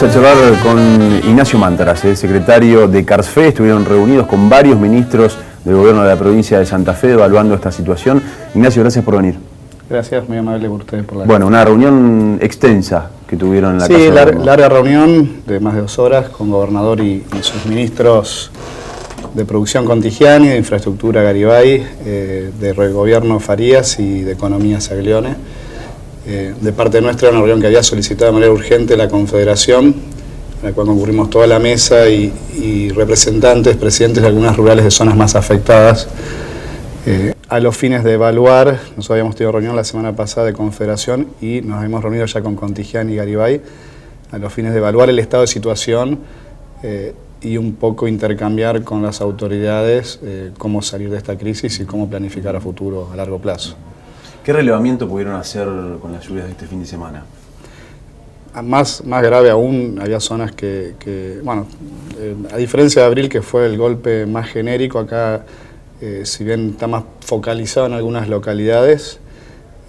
Vamos a charlar con Ignacio Mántaras, el secretario de Carsfe. Estuvieron reunidos con varios ministros del gobierno de la provincia de Santa Fe evaluando esta situación. Ignacio, gracias por venir. Gracias, muy amable por ustedes por la... Bueno, una reunión extensa que tuvieron en la casa. Sí, larga reunión de más de 2 horas con gobernador y sus ministros de producción Contigiani, de infraestructura Garibay, de gobierno Farías y de economía Saglione. De parte nuestra, una reunión que había solicitado de manera urgente la Confederación, en la cual concurrimos toda la mesa y representantes, presidentes de algunas rurales de zonas más afectadas, a los fines de evaluar. Nosotros habíamos tenido reunión la semana pasada de Confederación y nos hemos reunido ya con Contigiani y Garibay, a los fines de evaluar el estado de situación y un poco intercambiar con las autoridades cómo salir de esta crisis y cómo planificar a futuro, a largo plazo. ¿Qué relevamiento pudieron hacer con las lluvias de este fin de semana? Más grave aún, había zonas bueno, a diferencia de abril, que fue el golpe más genérico, acá, si bien está más focalizado en algunas localidades,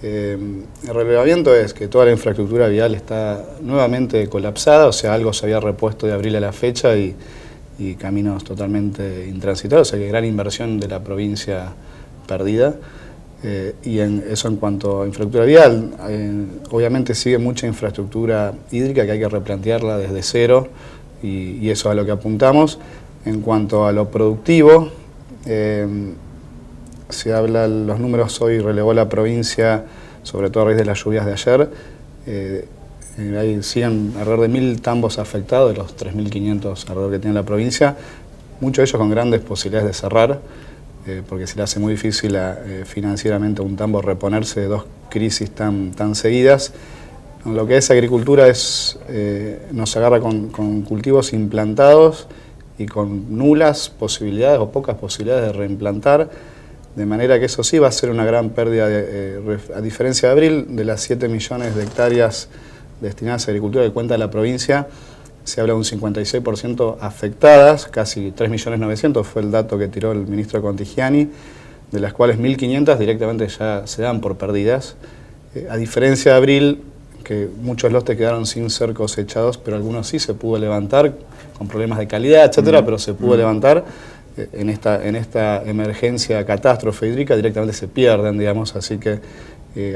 el relevamiento es que toda la infraestructura vial está nuevamente colapsada, o sea, algo se había repuesto de abril a la fecha y caminos totalmente intransitados, o sea, que gran inversión de la provincia perdida. Y eso en cuanto a infraestructura vial, obviamente sigue mucha infraestructura hídrica que hay que replantearla desde cero y eso es a lo que apuntamos. En cuanto a lo productivo, se habla, los números hoy relevó la provincia, sobre todo a raíz de las lluvias de ayer, siguen alrededor de 1.000 tambos afectados, de los 3.500 alrededor que tiene la provincia, muchos de ellos con grandes posibilidades de cerrar, porque se le hace muy difícil financieramente a un tambo reponerse de 2 crisis tan seguidas. Lo que es agricultura nos agarra con cultivos implantados y con nulas posibilidades o pocas posibilidades de reimplantar, de manera que eso sí va a ser una gran pérdida, a diferencia de abril, de las 7 millones de hectáreas destinadas a agricultura que cuenta la provincia, se habla de un 56% afectadas, casi 3.900.000 fue el dato que tiró el ministro Contigiani, de las cuales 1.500 directamente ya se dan por perdidas. A diferencia de abril, que muchos lotes quedaron sin ser cosechados, pero algunos sí se pudo levantar, con problemas de calidad, etcétera, pero se pudo levantar. En esta emergencia, catástrofe hídrica, directamente se pierden, digamos, así que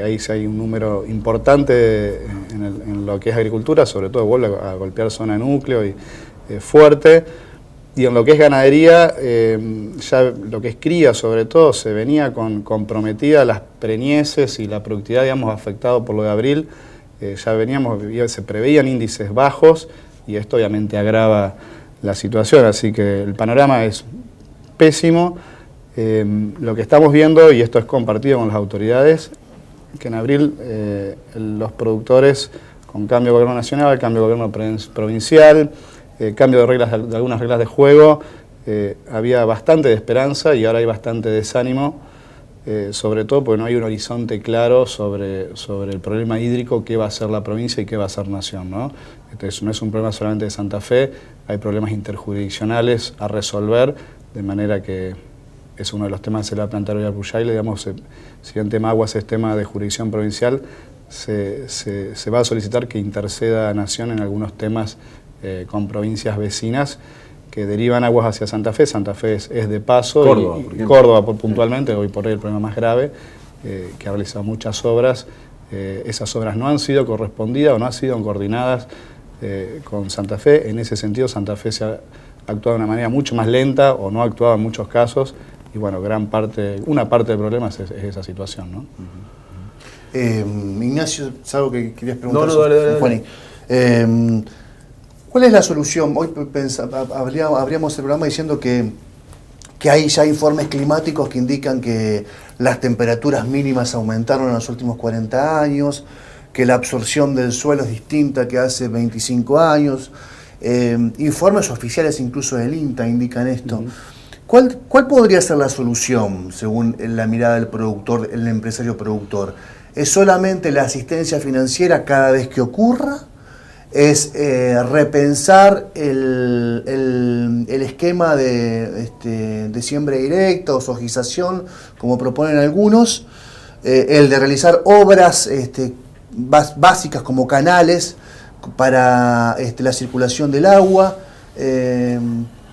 ahí sí hay un número importante en lo que es agricultura, sobre todo vuelve a golpear zona núcleo y fuerte. Y en lo que es ganadería, ya lo que es cría sobre todo, se venía comprometida las preñeces y la productividad, digamos, afectado por lo de abril. Se preveían índices bajos y esto obviamente agrava la situación, así que el panorama es pésimo. Lo que estamos viendo, y esto es compartido con las autoridades, que en abril los productores, con cambio de gobierno nacional, cambio de gobierno provincial, cambio de algunas reglas de juego, había bastante de esperanza y ahora hay bastante desánimo, sobre todo porque no hay un horizonte claro sobre el problema hídrico, qué va a hacer la provincia y qué va a hacer Nación, ¿no? Entonces, no es un problema solamente de Santa Fe, hay problemas interjurisdiccionales a resolver, de manera que es uno de los temas que se le va a plantear hoy al Buyaile, digamos, si el tema aguas es tema de jurisdicción provincial, se va a solicitar que interceda a Nación en algunos temas con provincias vecinas que derivan aguas hacia Santa Fe. Santa Fe es de paso, Córdoba puntualmente, hoy por hoy el problema más grave, que ha realizado muchas obras. Esas obras no han sido correspondidas o no han sido coordinadas con Santa Fe. En ese sentido, Santa Fe se ha actuado de una manera mucho más lenta o no ha actuado en muchos casos. Y bueno, una parte del problema es esa situación, ¿no? Ignacio, ¿es algo que querías preguntar? No, dale. ¿Cuál es la solución? Hoy abríamos el programa diciendo que hay ya informes climáticos que indican que las temperaturas mínimas aumentaron en los últimos 40 años, que la absorción del suelo es distinta que hace 25 años. Informes oficiales incluso del INTA indican esto. ¿Cuál podría ser la solución, según la mirada del productor, el empresario productor? ¿Es solamente la asistencia financiera cada vez que ocurra? ¿Es repensar el esquema de siembra directa o sojización, como proponen algunos? ¿El de realizar obras básicas como canales para la circulación del agua.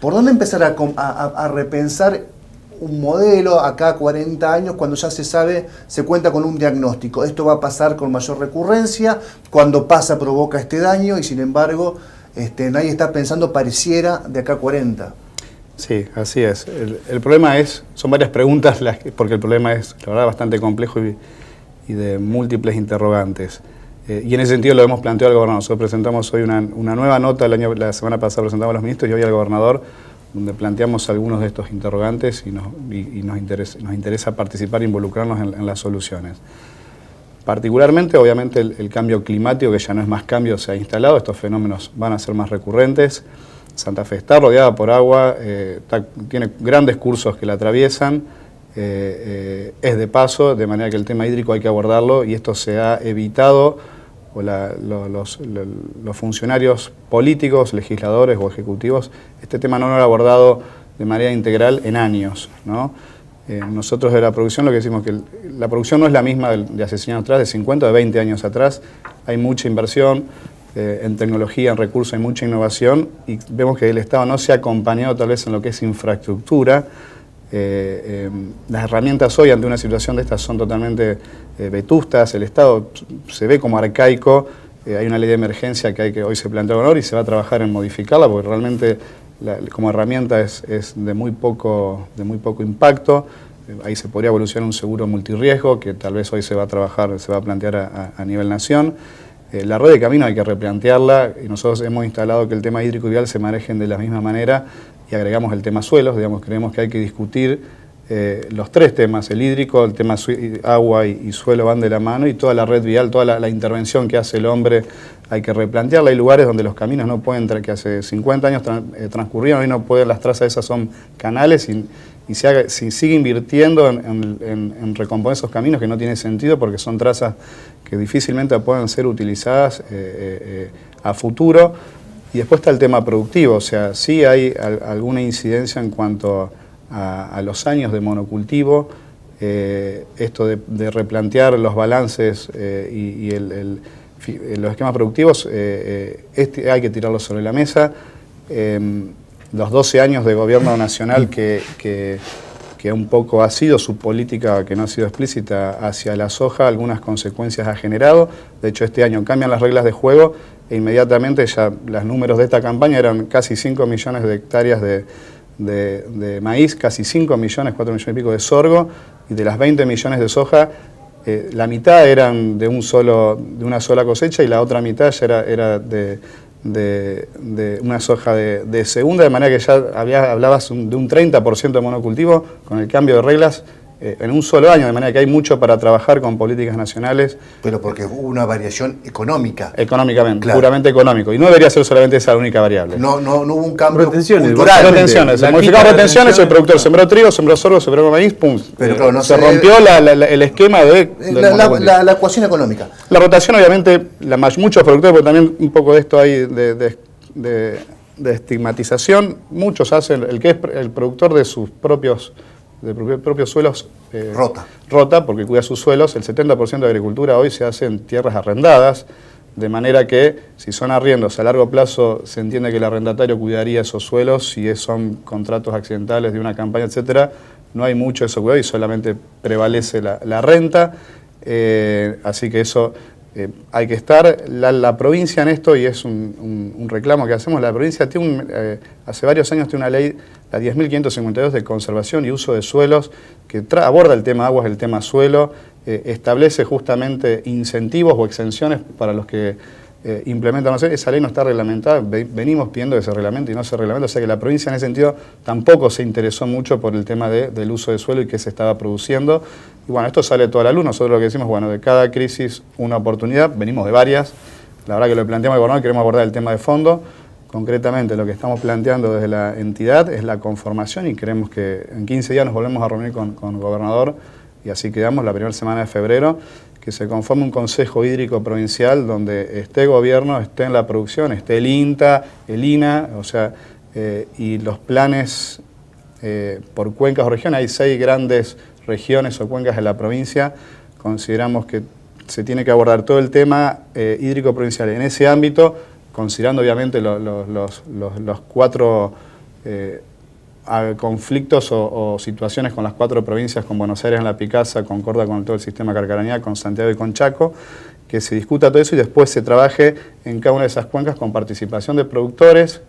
¿Por dónde empezar a repensar un modelo acá a 40 años cuando ya se sabe, se cuenta con un diagnóstico? Esto va a pasar con mayor recurrencia, cuando pasa provoca este daño y sin embargo nadie está pensando, pareciera, de acá a 40. Sí, así es. El problema son varias preguntas, porque el problema es, la verdad, bastante complejo y de múltiples interrogantes. Y en ese sentido lo hemos planteado al gobernador. Nosotros presentamos hoy una nueva nota, la semana pasada presentamos a los ministros y hoy al gobernador, donde planteamos algunos de estos interrogantes y nos interesa participar e involucrarnos en las soluciones. Particularmente, obviamente, el cambio climático, que ya no es más cambio, se ha instalado, estos fenómenos van a ser más recurrentes. Santa Fe está rodeada por agua, tiene grandes cursos que la atraviesan, es de paso, de manera que el tema hídrico hay que abordarlo y esto se ha evitado, o los funcionarios políticos, legisladores o ejecutivos, este tema no lo han abordado de manera integral en años, ¿no? Nosotros de la producción lo que decimos es que la producción no es la misma de hace 100 años atrás, de 50 o de 20 años atrás, hay mucha inversión en tecnología, en recursos, hay mucha innovación y vemos que el Estado no se ha acompañado tal vez en lo que es infraestructura. Las herramientas hoy ante una situación de estas son totalmente vetustas, el Estado se ve como arcaico, hay una ley de emergencia que hoy se plantea con honor y se va a trabajar en modificarla porque realmente como herramienta es de muy poco impacto. Ahí se podría evolucionar un seguro multirriesgo que tal vez hoy se va a plantear a nivel nación. La red de camino hay que replantearla y nosotros hemos instalado que el tema hídrico y vial se manejen de la misma manera y agregamos el tema suelos, creemos que hay que discutir los tres temas, el hídrico, el tema agua y suelo van de la mano y toda la red vial, toda la intervención que hace el hombre hay que replantearla. Hay lugares donde los caminos no pueden, que hace 50 años transcurrieron, hoy no pueden, las trazas esas son canales y se sigue invirtiendo en recomponer esos caminos que no tiene sentido porque son trazas que difícilmente puedan ser utilizadas a futuro. Y después está el tema productivo, o sea, sí hay alguna incidencia en cuanto a los años de monocultivo, esto de replantear los balances y los esquemas productivos, hay que tirarlos sobre la mesa. Los 12 años de gobierno nacional que un poco ha sido su política, que no ha sido explícita, hacia la soja, algunas consecuencias ha generado. De hecho, este año cambian las reglas de juego e inmediatamente ya los números de esta campaña eran casi 5 millones de hectáreas de maíz, casi 5 millones, 4 millones y pico de sorgo, y de las 20 millones de soja, la mitad eran de una sola cosecha y la otra mitad ya era de una soja de segunda, de manera que ya hablabas de un 30% de monocultivo con el cambio de reglas en un solo año, de manera que hay mucho para trabajar con políticas nacionales. Pero porque hubo una variación económica. Económicamente, claro. Puramente económico. Y no debería ser solamente esa la única variable. No hubo un cambio retenciones, cultural. Retenciones. Se modificaron retenciones, el productor sembró trigo, sembró sorgo, sembró maíz, pum. Pero claro, no se rompió el esquema de la ecuación económica. La rotación, obviamente, muchos productores, porque también un poco de esto hay de estigmatización, muchos hacen, el que es el productor de sus propios suelos rota porque cuida sus suelos. El 70% de agricultura hoy se hace en tierras arrendadas, de manera que si son arriendos a largo plazo se entiende que el arrendatario cuidaría esos suelos, si son contratos accidentales de una campaña, etcétera, no hay mucho de eso cuidado y solamente prevalece la renta, así que eso hay que estar. La provincia en esto, y es un reclamo que hacemos, la provincia tiene hace varios años tiene una ley, la 10.552 de conservación y uso de suelos, que aborda el tema aguas, el tema suelo, establece justamente incentivos o exenciones para los que implementan. Esa ley no está reglamentada, venimos pidiendo que se reglamente y no se reglamenta, o sea que la provincia en ese sentido tampoco se interesó mucho por el tema del uso de suelo y qué se estaba produciendo. Y bueno, esto sale toda la luz. Nosotros lo que decimos, bueno, de cada crisis una oportunidad, venimos de varias. La verdad que lo planteamos al gobernador, queremos abordar el tema de fondo. Concretamente lo que estamos planteando desde la entidad es la conformación y creemos que en 15 días nos volvemos a reunir con el gobernador y así quedamos la primera semana de febrero, que se conforme un consejo hídrico provincial donde esté gobierno, esté en la producción, esté el INTA, el INA, o sea, y los planes por cuencas o regiones. Hay 6 grandes regiones o cuencas de la provincia. Consideramos que se tiene que abordar todo el tema hídrico provincial en ese ámbito, considerando obviamente los 4 conflictos o situaciones con las 4 provincias, con Buenos Aires en la Picasa, con Córdoba, con todo el sistema Carcarañá, con Santiago y con Chaco, que se discuta todo eso y después se trabaje en cada una de esas cuencas con participación de productores,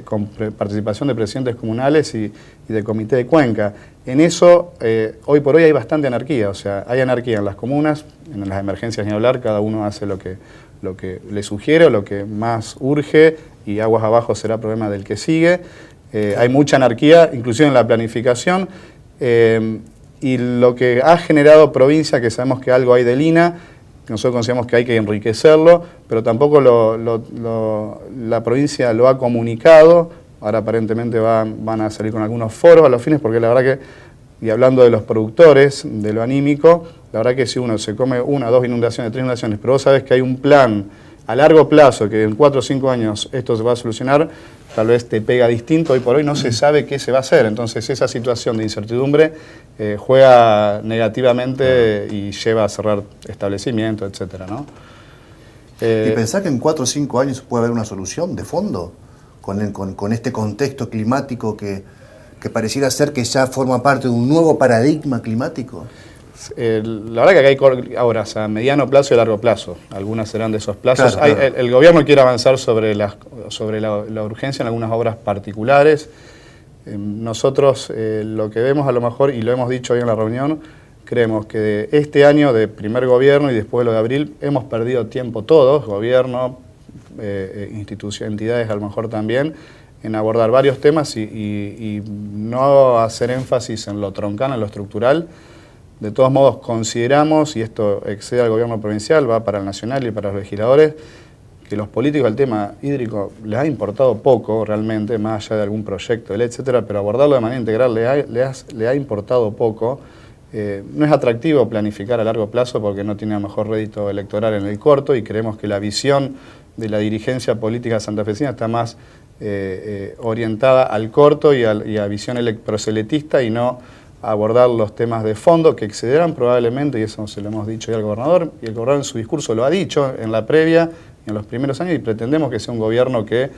con participación de presidentes comunales y de comité de cuenca. En eso, hoy por hoy hay bastante anarquía, o sea, hay anarquía en las comunas, en las emergencias ni hablar, cada uno hace lo que le sugiere o lo que más urge, y aguas abajo será problema del que sigue. Hay mucha anarquía, inclusive en la planificación, y lo que ha generado provincia, que sabemos que algo hay del INA, nosotros consideramos que hay que enriquecerlo, pero tampoco la provincia lo ha comunicado. Ahora aparentemente van a salir con algunos foros a los fines, porque la verdad que, y hablando de los productores, de lo anímico, la verdad que si uno se come 1, 2 inundaciones, 3 inundaciones, pero vos sabés que hay un plan a largo plazo, que en 4 o 5 años esto se va a solucionar, tal vez te pega distinto. Hoy por hoy no se sabe qué se va a hacer, entonces esa situación de incertidumbre juega negativamente y lleva a cerrar establecimientos, etcétera, ¿no? ¿Y pensás que en 4 o 5 años puede haber una solución de fondo con este contexto climático que pareciera ser que ya forma parte de un nuevo paradigma climático? La verdad que acá hay obras a mediano plazo y a largo plazo. Algunas serán de esos plazos. Claro, claro. El gobierno quiere avanzar sobre la urgencia en algunas obras particulares. Nosotros lo que vemos a lo mejor, y lo hemos dicho hoy en la reunión, creemos que de este año de primer gobierno y después de lo de abril hemos perdido tiempo todos, gobierno, entidades a lo mejor también, en abordar varios temas y no hacer énfasis en lo troncal, en lo estructural. De todos modos, consideramos, y esto excede al gobierno provincial, va para el nacional y para los legisladores, que los políticos al tema hídrico les ha importado poco realmente, más allá de algún proyecto, etcétera, pero abordarlo de manera integral le ha importado poco. No es atractivo planificar a largo plazo porque no tiene a lo mejor rédito electoral en el corto, y creemos que la visión de la dirigencia política santafesina está más orientada al corto y a visión proselitista, y no abordar los temas de fondo que excederán probablemente, y eso se lo hemos dicho ya al gobernador, y el gobernador en su discurso lo ha dicho en la previa y en los primeros años, y pretendemos que sea un gobierno que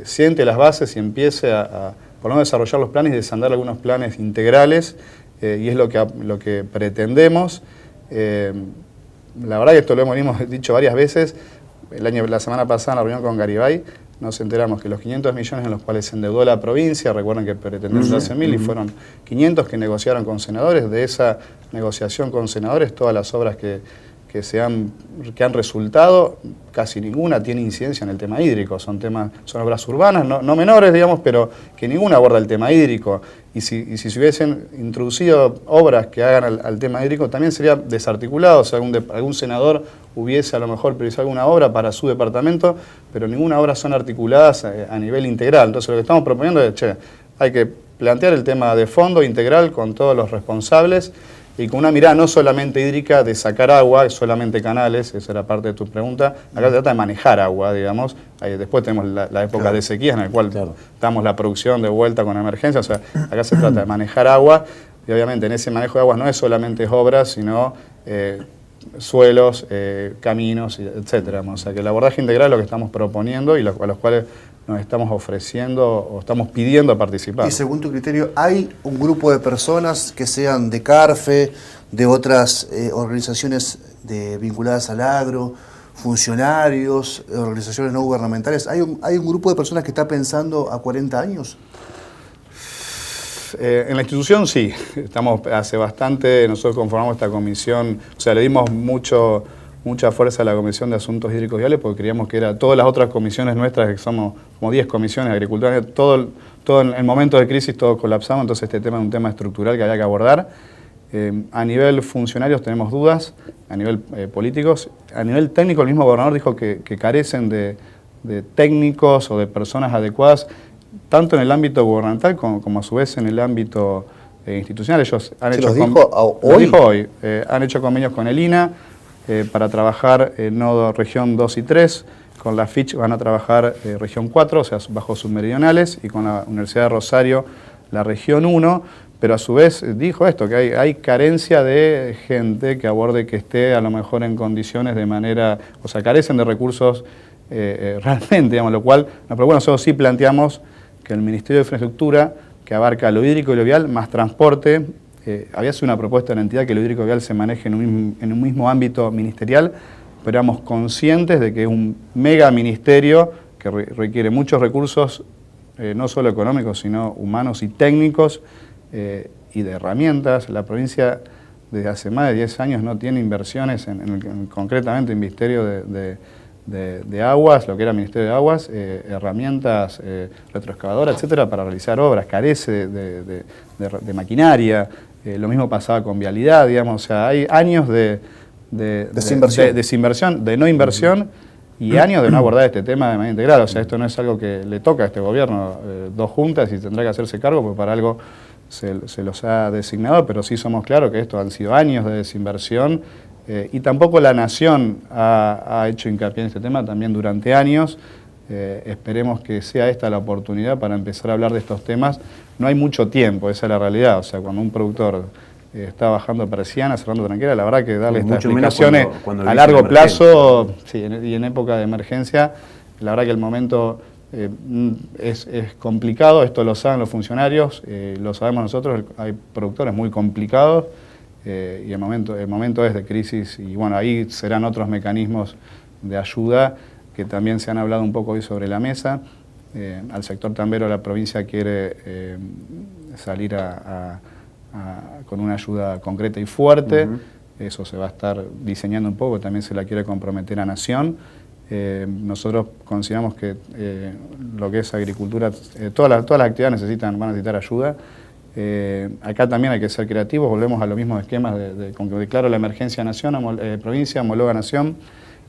siente las bases y empiece a por lo menos desarrollar los planes y desandar algunos planes integrales, y es lo que pretendemos. La verdad que esto lo hemos dicho varias veces. La semana pasada en la reunión con Garibay nos enteramos que los 500 millones en los cuales se endeudó la provincia, recuerden que pretendían 12.000 y fueron 500 que negociaron con senadores. De esa negociación con senadores, todas las obras que han resultado, casi ninguna tiene incidencia en el tema hídrico. Son obras urbanas, no menores, digamos, pero que ninguna aborda el tema hídrico. Y si se hubiesen introducido obras que hagan al tema hídrico, también sería desarticulado. O sea, algún senador hubiese a lo mejor priorizado alguna obra para su departamento, pero ninguna obra son articuladas a nivel integral. Entonces lo que estamos proponiendo es, hay que plantear el tema de fondo integral con todos los responsables, y con una mirada no solamente hídrica de sacar agua, solamente canales, esa era parte de tu pregunta. Acá se trata de manejar agua, digamos. Después tenemos la época de sequías, en la cual damos la producción de vuelta con emergencia. O sea, acá se trata de manejar agua, y obviamente en ese manejo de aguas no es solamente obras, sino suelos, caminos, etcétera. O sea, que el abordaje integral es lo que estamos proponiendo y a los cuales nos estamos ofreciendo o estamos pidiendo participar. Y según tu criterio, ¿hay un grupo de personas que sean de CARFE, de otras organizaciones vinculadas al agro, funcionarios, organizaciones no gubernamentales? ¿Hay un grupo de personas que está pensando a 40 años? En la institución sí, hace bastante, nosotros conformamos esta comisión, o sea, le dimos mucha fuerza a la Comisión de Asuntos Hídricos y Viales, porque creíamos que era todas las otras comisiones nuestras, que somos como 10 comisiones, agricultura, todo en el momento de crisis todo colapsamos, entonces este tema es un tema estructural que había que abordar. A nivel funcionarios tenemos dudas, a nivel políticos, a nivel técnico el mismo gobernador dijo que carecen de técnicos o de personas adecuadas, tanto en el ámbito gubernamental como a su vez en el ámbito institucional. Ellos han hecho hoy. Han hecho convenios con el INA para trabajar nodo región 2 y 3, con la FICH van a trabajar región 4, o sea, bajo submeridionales, y con la Universidad de Rosario la región 1, pero a su vez dijo esto, que hay carencia de gente que aborde, que esté a lo mejor en condiciones de manera, o sea, carecen de recursos realmente, digamos, lo cual, no, pero bueno, nosotros sí planteamos que el Ministerio de Infraestructura, que abarca lo hídrico y lo vial, más transporte, había sido una propuesta de la entidad que lo hídrico y vial se maneje en un mismo ámbito ministerial, pero éramos conscientes de que es un mega ministerio que requiere muchos recursos, no solo económicos, sino humanos y técnicos, y de herramientas. La provincia desde hace más de 10 años no tiene inversiones, concretamente en Ministerio de Aguas, lo que era Ministerio de Aguas, herramientas, retroexcavadoras, etcétera, para realizar obras, carece de maquinaria. Lo mismo pasaba con vialidad, digamos, o sea, hay años de desinversión, de no inversión, y años de no abordar este tema de manera integral. O sea, esto no es algo que le toca a este gobierno, 2 juntas, y tendrá que hacerse cargo, porque para algo se los ha designado, pero sí somos claros que estos han sido años de desinversión, y tampoco la Nación ha hecho hincapié en este tema también durante años. Esperemos que sea esta la oportunidad para empezar a hablar de estos temas. No hay mucho tiempo, esa es la realidad. O sea, cuando un productor está bajando persianas, cerrando tranquera, la verdad que darle estas explicaciones cuando a largo plazo, sí, y en época de emergencia, la verdad que el momento es complicado. Esto lo saben los funcionarios, lo sabemos nosotros. Hay productores muy complicados, y el momento es de crisis, y bueno, ahí serán otros mecanismos de ayuda que también se han hablado un poco hoy sobre la mesa. Al sector tambero la provincia quiere salir con una ayuda concreta y fuerte. Eso se va a estar diseñando un poco, también se la quiere comprometer a Nación. Nosotros consideramos que lo que es agricultura, todas las actividades van a necesitar ayuda. Acá también hay que ser creativos, volvemos a los mismos esquemas con que declaro la emergencia Nación, provincia, homologa Nación.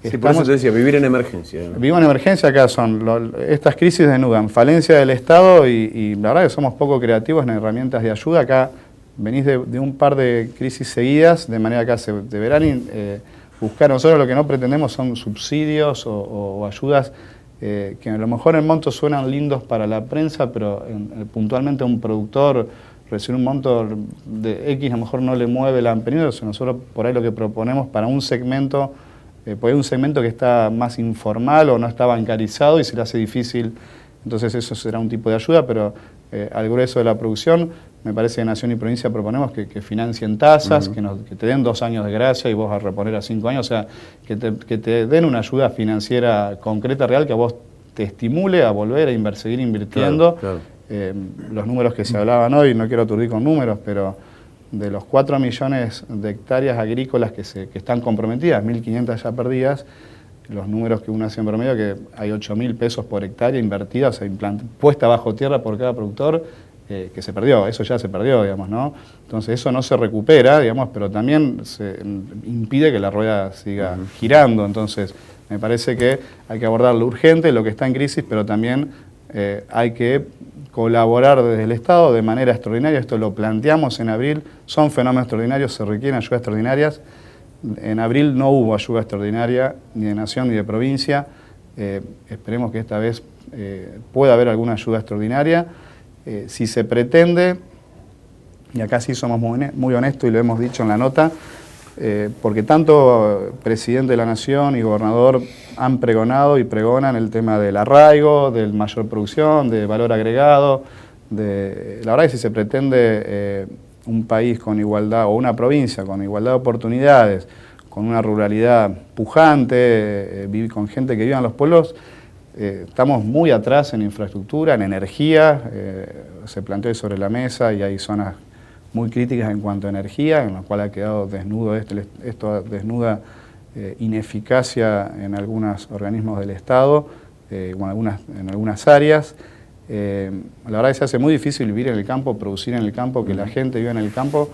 Sí, por eso te decía, vivir en emergencia. Vivimos en emergencia, acá son estas crisis denudan falencia del Estado, y la verdad que somos poco creativos en herramientas de ayuda. Acá venís de un par de crisis seguidas, de manera que se deberán buscar. Nosotros lo que no pretendemos son subsidios o ayudas que a lo mejor en montos suenan lindos para la prensa, pero puntualmente a un productor recibir un monto de X a lo mejor no le mueve la ampenidad. Nosotros por ahí lo que proponemos para un segmento, porque hay un segmento que está más informal o no está bancarizado y se le hace difícil, entonces eso será un tipo de ayuda, pero al grueso de la producción, me parece que Nación y Provincia proponemos que financien tasas, que te den 2 años de gracia y vos a reponer a 5 años, o sea, que te den una ayuda financiera concreta, real, que a vos te estimule a volver a seguir invirtiendo. Claro. Los números que se hablaban hoy, no quiero aturdir con números, pero de los 4 millones de hectáreas agrícolas que están comprometidas, 1.500 ya perdidas, los números que uno hace en promedio, que hay 8.000 pesos por hectárea invertida, o sea, puesta bajo tierra por cada productor, que se perdió, eso ya se perdió, digamos, ¿no? Entonces eso no se recupera, digamos, pero también se impide que la rueda siga girando. Entonces me parece que hay que abordar lo urgente, lo que está en crisis, pero también hay que colaborar desde el Estado de manera extraordinaria. Esto lo planteamos en abril, son fenómenos extraordinarios, se requieren ayudas extraordinarias. En abril no hubo ayuda extraordinaria ni de Nación ni de provincia. Esperemos que esta vez pueda haber alguna ayuda extraordinaria. Si se pretende, y acá sí somos muy honestos y lo hemos dicho en la nota, porque tanto presidente de la Nación y gobernador han pregonado y pregonan el tema del arraigo, de mayor producción, de valor agregado. La verdad es que si se pretende un país con igualdad, o una provincia con igualdad de oportunidades, con una ruralidad pujante, con gente que viva en los pueblos, estamos muy atrás en infraestructura, en energía. Se planteó sobre la mesa y hay zonas muy críticas en cuanto a energía, en las cuales ha quedado desnudo esto desnuda ineficacia en algunos organismos del Estado, en algunas áreas. La verdad es que se hace muy difícil vivir en el campo, producir en el campo, que la gente viva en el campo,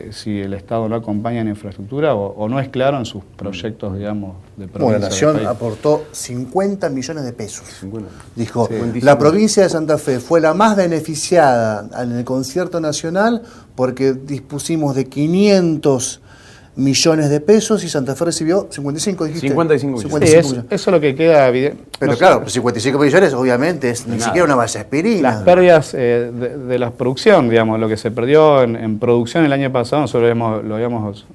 si el Estado no acompaña en infraestructura o no es claro en sus proyectos, digamos, de provincia. Bueno, la Nación aportó 50 millones de pesos. 50. Dijo, sí. La provincia de Santa Fe fue la más beneficiada en el concierto nacional porque dispusimos de 500 millones de pesos y Santa Fe recibió 55, dijiste. 55 millones. 55 Sí, millones. eso es lo que queda evidente. Pero No sé, claro, 55 millones obviamente es ni Nada. siquiera una base aspirina. las pérdidas de la producción, digamos, lo que se perdió en producción el año pasado, nosotros lo habíamos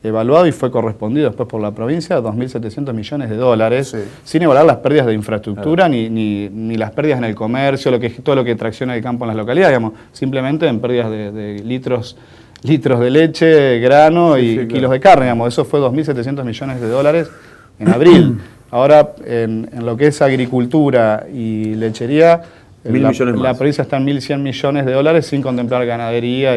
evaluado y fue correspondido después por la provincia a 2.700 millones de dólares, Sí. sin evaluar las pérdidas de infraestructura ni las pérdidas en el comercio, todo lo que tracciona el campo en las localidades, digamos, simplemente en pérdidas de litros de leche, grano y claro. kilos de carne, digamos, eso fue 2.700 millones de dólares en abril. Ahora, en lo que es agricultura y lechería, 1.000 millones la más. provincia está en 1.100 millones de dólares sin contemplar ganadería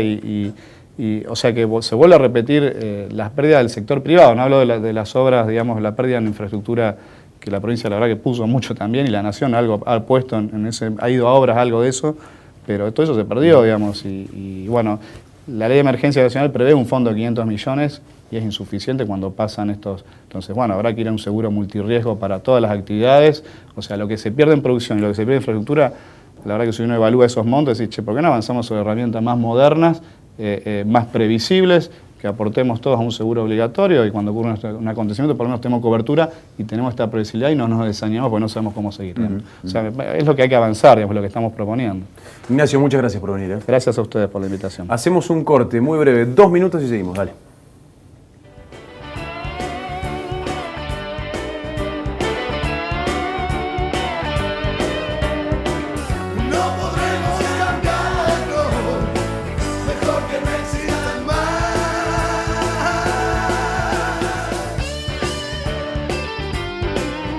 o sea que se vuelve a repetir las pérdidas del sector privado. No hablo de las obras, digamos, la pérdida en infraestructura que la provincia la verdad que puso mucho también y la nación algo ha puesto ha ido a obras algo de eso, pero todo eso se perdió, digamos, y bueno, la ley de emergencia nacional prevé un fondo de 500 millones y es insuficiente cuando pasan estos. Entonces, bueno, habrá que ir a un seguro multirriesgo para todas las actividades. O sea, lo que se pierde en producción y lo que se pierde en infraestructura, la verdad que si uno evalúa esos montos, dice, che, ¿por qué no avanzamos sobre herramientas más modernas, más previsibles, que aportemos todos a un seguro obligatorio y cuando ocurre un acontecimiento por lo menos tenemos cobertura y tenemos esta previsibilidad y no nos desanimamos porque no sabemos cómo seguir? O sea, es lo que hay que avanzar, digamos, lo que estamos proponiendo. Ignacio, muchas gracias por venir. Gracias a ustedes por la invitación. Hacemos un corte muy breve, 2 minutos y seguimos, dale. No podremos cambiarlo, mejor que no exista.